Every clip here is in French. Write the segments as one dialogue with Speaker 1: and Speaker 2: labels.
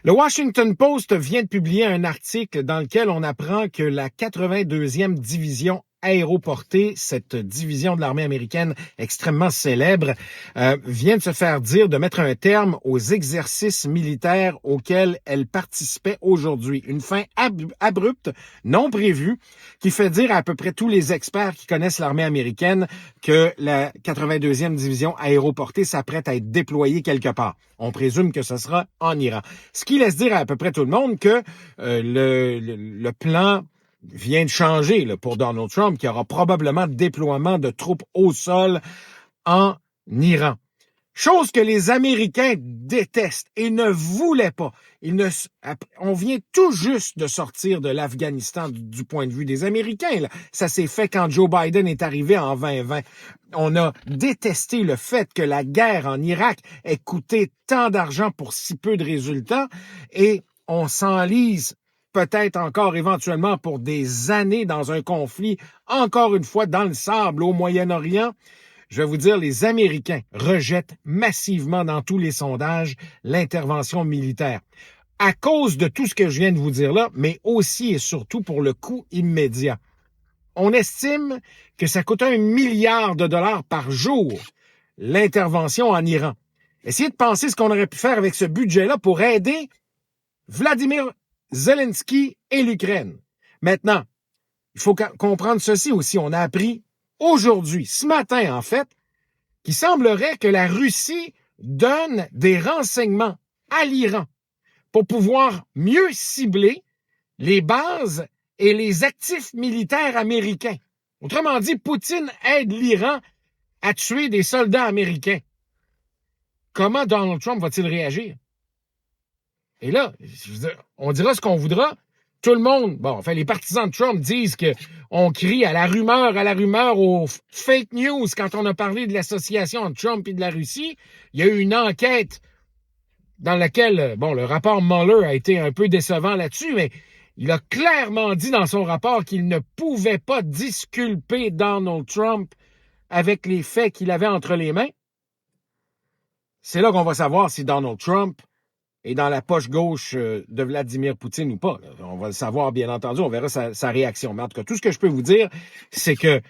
Speaker 1: Le Washington Post vient de publier un article dans lequel on apprend que la 82e division aéroportée, cette division de l'armée américaine extrêmement célèbre, vient de se faire dire de mettre un terme aux exercices militaires auxquels elle participait aujourd'hui. Une fin abrupte, non prévue, qui fait dire à peu près tous les experts qui connaissent l'armée américaine que la 82e division aéroportée s'apprête à être déployée quelque part. On présume que ce sera en Iran. Ce qui laisse dire à peu près tout le monde que le plan vient de changer là, pour Donald Trump, qui aura probablement déploiement de troupes au sol en Iran. Chose que les Américains détestent et ne voulaient pas. On vient tout juste de sortir de l'Afghanistan du point de vue des Américains. Là. Ça s'est fait quand Joe Biden est arrivé en 2020. On a détesté le fait que la guerre en Irak ait coûté tant d'argent pour si peu de résultats et on s'enlise peut-être encore éventuellement pour des années dans un conflit, encore une fois dans le sable au Moyen-Orient. Je vais vous dire, les Américains rejettent massivement dans tous les sondages l'intervention militaire. À cause de tout ce que je viens de vous dire là, mais aussi et surtout pour le coût immédiat. On estime que ça coûte $1 milliard par jour, l'intervention en Iran. Essayez de penser ce qu'on aurait pu faire avec ce budget-là pour aider Vladimir Zelensky et l'Ukraine. Maintenant, il faut comprendre ceci aussi. On a appris aujourd'hui, ce matin en fait, qu'il semblerait que la Russie donne des renseignements à l'Iran pour pouvoir mieux cibler les bases et les actifs militaires américains. Autrement dit, Poutine aide l'Iran à tuer des soldats américains. Comment Donald Trump va-t-il réagir? Et là, on dira ce qu'on voudra. Tout le monde, les partisans de Trump disent qu'on crie à la rumeur, aux fake news quand on a parlé de l'association entre Trump et de la Russie. Il y a eu une enquête dans laquelle, le rapport Mueller a été un peu décevant là-dessus, mais il a clairement dit dans son rapport qu'il ne pouvait pas disculper Donald Trump avec les faits qu'il avait entre les mains. C'est là qu'on va savoir si Donald Trump est dans la poche gauche de Vladimir Poutine ou pas. On va le savoir, bien entendu, on verra sa réaction. Mais en tout cas, tout ce que je peux vous dire, c'est que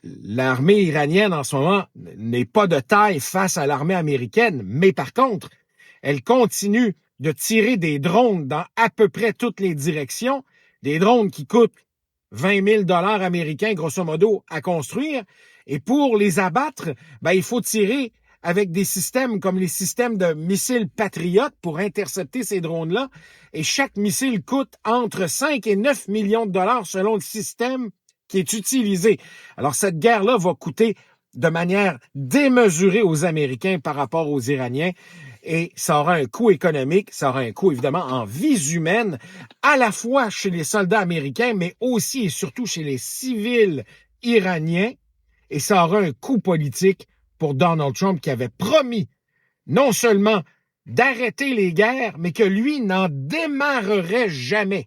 Speaker 1: l'armée iranienne, en ce moment, n'est pas de taille face à l'armée américaine, mais par contre, elle continue de tirer des drones dans à peu près toutes les directions, des drones qui coûtent $20 000 américains, grosso modo, à construire. Et pour les abattre, il faut tirer avec des systèmes comme les systèmes de missiles Patriot pour intercepter ces drones-là. Et chaque missile coûte entre 5 et 9 millions de dollars selon le système qui est utilisé. Alors, cette guerre-là va coûter de manière démesurée aux Américains par rapport aux Iraniens. Et ça aura un coût économique, ça aura un coût évidemment en vies humaines, à la fois chez les soldats américains, mais aussi et surtout chez les civils iraniens. Et ça aura un coût politique pour Donald Trump qui avait promis non seulement d'arrêter les guerres, mais que lui n'en démarrerait jamais.